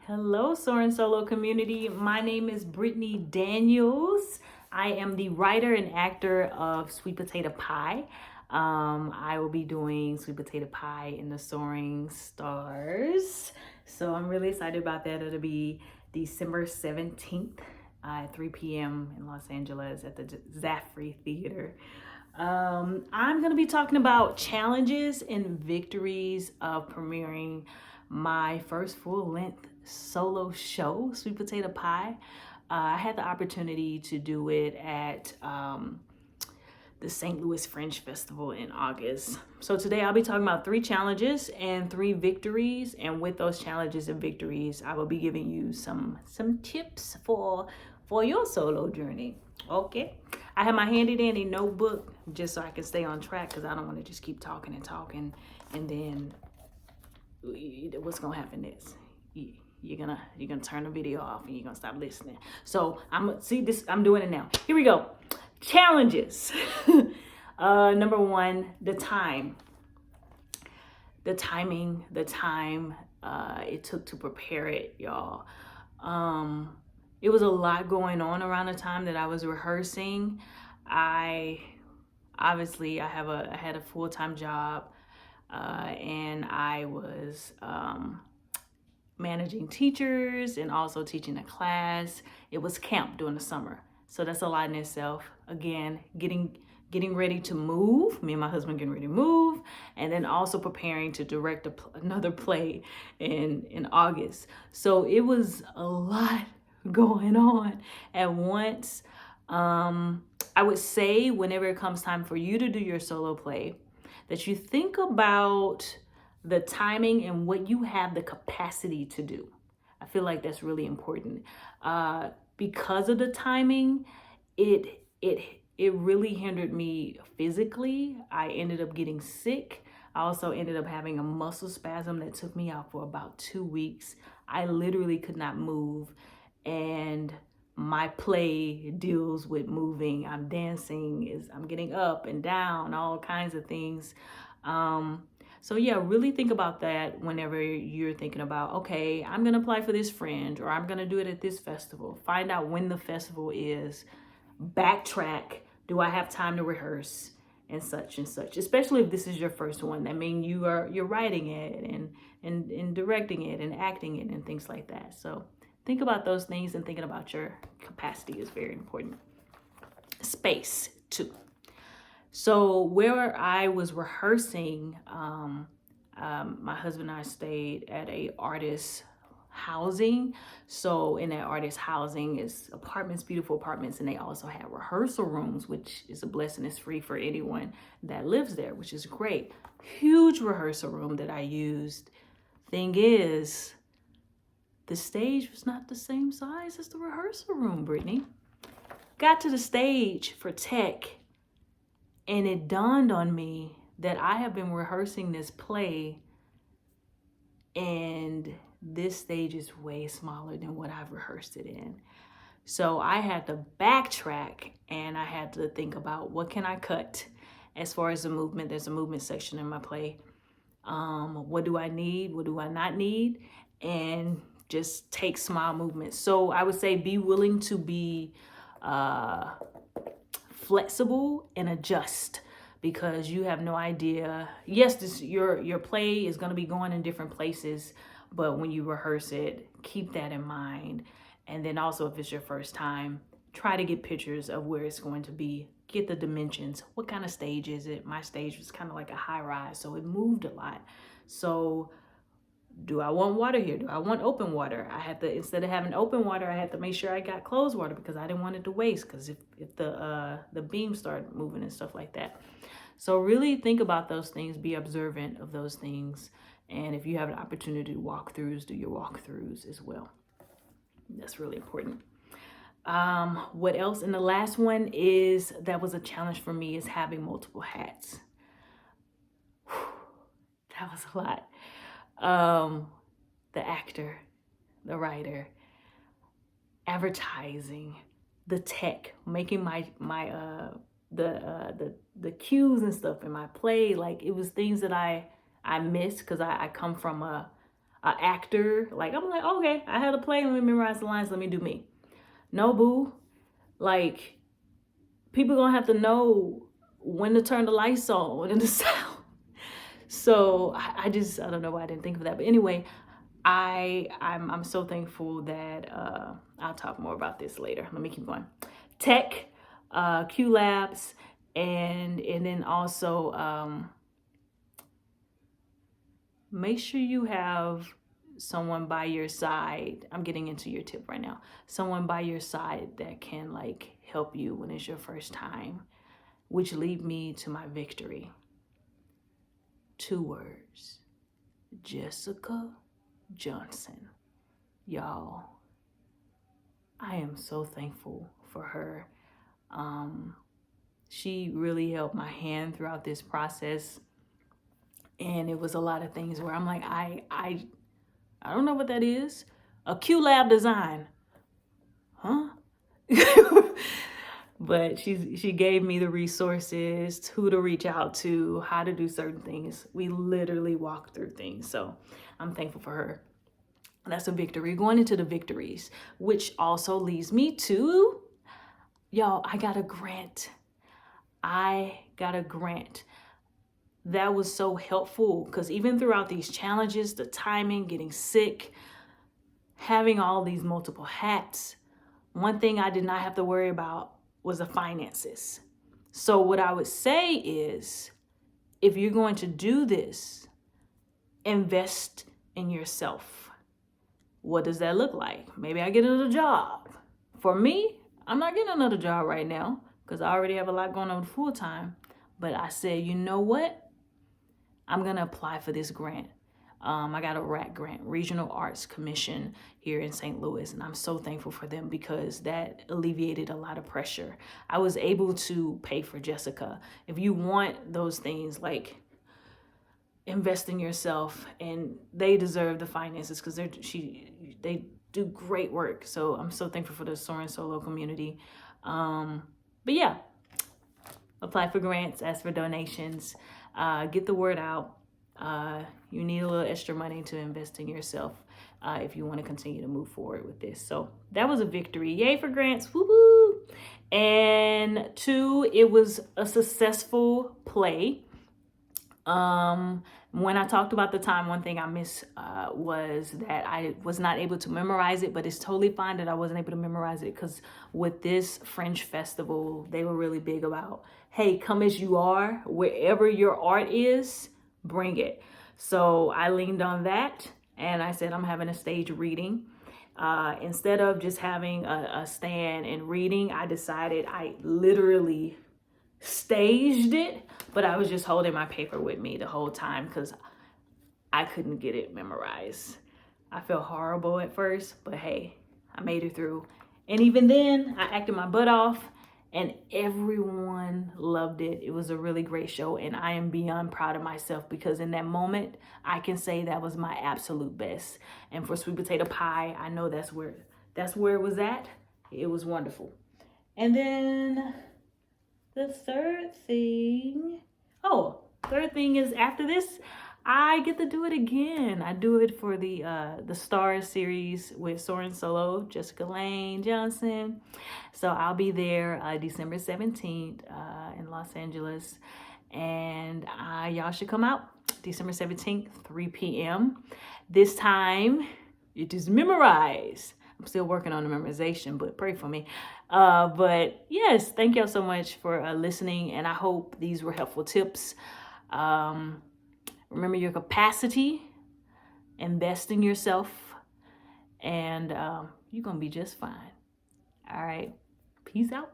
Hello, Soaring Solo community. My name is Brittany Daniels. I am the writer and actor of Sweet Potato Pie. I will be doing Sweet Potato Pie in the Soaring Stars. So I'm really excited about that. It'll be December 17th at 3 p.m. in Los Angeles at the Zaffrey Theater. I'm going to be talking about challenges and victories of premiering my first full-length solo show, Sweet Potato Pie. I had the opportunity to do it at the St. Louis Fringe Festival in August. So today I'll be talking about 3 challenges and 3 victories. And with those challenges and victories, I will be giving you some tips for your solo journey. Okay. I have my handy dandy notebook just so I can stay on track, because I don't want to just keep talking and then what's gonna happen is you're gonna turn the video off and you're gonna stop listening. So I'm doing it now. Here we go. Challenges. Number 1, the time it took to prepare it, y'all. It was a lot going on around the time that I was rehearsing. I had a full-time job, and I was managing teachers and also teaching a class. It was camp during the summer, so that's a lot in itself. Again, getting ready to move, me and my husband getting ready to move, and then also preparing to direct another play in August. So it was a lot going on at once. I would say whenever it comes time for you to do your solo play, that you think about the timing and what you have the capacity to do. I feel like that's really important. Because of the timing, it really hindered me physically. I ended up getting sick. I also ended up having a muscle spasm that took me out for about 2 weeks. I literally could not move. And my play deals with moving. I'm dancing, I'm getting up and down, all kinds of things. So yeah, really think about that whenever you're thinking about, okay, I'm gonna apply for this Fringe, or I'm gonna do it at this festival. Find out when the festival is, backtrack, do I have time to rehearse, and such and such. Especially if this is your first one. That means you're writing it and directing it and acting it and things like that. So think about those things, and thinking about your capacity is very important. Space too. So where I was rehearsing, my husband and I stayed at a artist housing. So in that artist housing is apartments, beautiful apartments, and they also have rehearsal rooms, which is a blessing. It's free for anyone that lives there, which is great. Huge rehearsal room that I used. Thing is, the stage was not the same size as the rehearsal room, Brittany. Got to the stage for tech, and it dawned on me that I have been rehearsing this play, and this stage is way smaller than what I've rehearsed it in. So I had to backtrack, and I had to think about, what can I cut as far as the movement. There's a movement section in my play. What do I need? What do I not need? And just take small movements. So I would say be willing to be flexible and adjust, because you have no idea. Yes, your play is going to be going in different places, but when you rehearse it, keep that in mind. And then also, if it's your first time, try to get pictures of where it's going to be. Get the dimensions. What kind of stage is it? My stage was kind of like a high rise, so it moved a lot. So do I want water here? Do I want open water? I had to, instead of having open water, I had to make sure I got closed water, because I didn't want it to waste, because if the beam started moving and stuff like that. So really think about those things, be observant of those things. And if you have an opportunity to walkthroughs, do your walkthroughs as well. That's really important. What else? And the last one is, that was a challenge for me, is having multiple hats. That was a lot. The actor, the writer, advertising, the tech, making the cues and stuff in my play. Like, it was things that I missed, because I come from a an actor. Like, I'm like, okay, I had a play. Let me memorize the lines. Let me do me. No, boo. Like, people gonna have to know when to turn the lights on and the sound. So I don't know why I didn't think of that. But anyway, I'm so thankful that I'll talk more about this later. Let me keep going. Tech, Q Labs, and then also make sure you have someone by your side. I'm getting into your tip right now. Someone by your side that can like help you when it's your first time, which lead me to my victory. 2 words. Jessica Johnson. Y'all, I am so thankful for her. She really held my hand throughout this process. And it was a lot of things where I'm like, I don't know what that is. A Q Lab design. Huh? But she gave me the resources, who to reach out to, how to do certain things. We literally walked through things. So I'm thankful for her. That's a victory. Going into the victories, which also leads me to, y'all, I got a grant. That was so helpful because even throughout these challenges, the timing, getting sick, having all these multiple hats, one thing I did not have to worry about was the finances. So what I would say is, if you're going to do this, invest in yourself. What does that look like? Maybe I get another job. For me, I'm not getting another job right now because I already have a lot going on full time. But I said, you know what? I'm going to apply for this grant. I got a RAC grant, Regional Arts Commission here in St. Louis, and I'm so thankful for them because that alleviated a lot of pressure. I was able to pay for Jessica. If you want those things, like invest in yourself, and they deserve the finances because they do great work. So I'm so thankful for the Soaring Solo community. But yeah, apply for grants, ask for donations, get the word out. You need a little extra money to invest in yourself if you want to continue to move forward with this. So that was a victory. Yay for grants. Woohoo! And 2, it was a successful play. When I talked about the time, one thing I missed was that I was not able to memorize it, but it's totally fine that I wasn't able to memorize it because with this French festival, they were really big about, hey, come as you are, wherever your art is, bring it. So I leaned on that and I said, I'm having a stage reading. Instead of just having a stand and reading, I decided I literally staged it, but I was just holding my paper with me the whole time because I couldn't get it memorized. I felt horrible at first, but hey, I made it through. And even then, I acted my butt off and everyone loved it. It was a really great show, and I am beyond proud of myself because in that moment, I can say that was my absolute best. And for sweet potato pie, I know that's where it was at. It was wonderful. And then the third thing is after this, I get to do it again. I do it for the Stars series with Soaring Solo, Jessica Lane Johnson. So I'll be there December 17th in Los Angeles. And y'all should come out December 17th, 3 p.m. This time, it is memorized. I'm still working on the memorization, but pray for me. But yes, thank y'all so much for listening, and I hope these were helpful tips. Remember your capacity, invest in yourself, and you're going to be just fine. All right, peace out.